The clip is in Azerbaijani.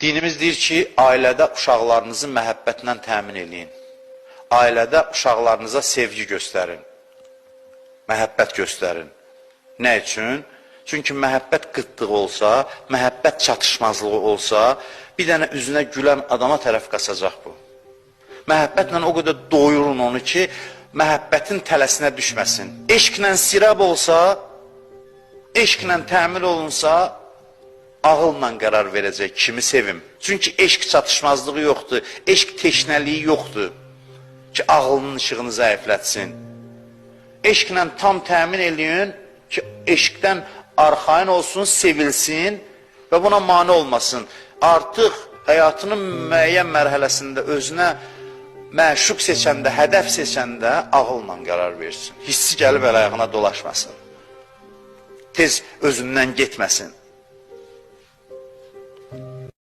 Dinimiz deyir ki, ailədə uşaqlarınızı məhəbbətlə təmin edin. Ailədə uşaqlarınıza sevgi göstərin. Məhəbbət göstərin. Nə üçün? Çünki məhəbbət qıtlığı olsa, məhəbbət çatışmazlığı olsa, bir dənə üzünə gülən adama tərəf qaçacaq bu. Məhəbbətlə o qədər doyurun onu ki, məhəbbətin tələsinə düşməsin. Eşqlə sirab olsa, eşqlə təmin olunsa, ağılla qərar verəcək kimi sevim. Çünki eşq çatışmazlığı yoxdur, eşq teşnəliyi yoxdur ki, ağılının işığını zəiflətsin. Eşqlə tam təmin eləyin ki, eşqdən arxain olsun, sevilsin və buna mane olmasın. Artıq həyatının müəyyən mərhələsində özünə məşuq seçəndə, hədəf seçəndə ağılla qərar versin. Hissi gəlib əl-ayağına dolaşmasın. Tez özündən getməsin.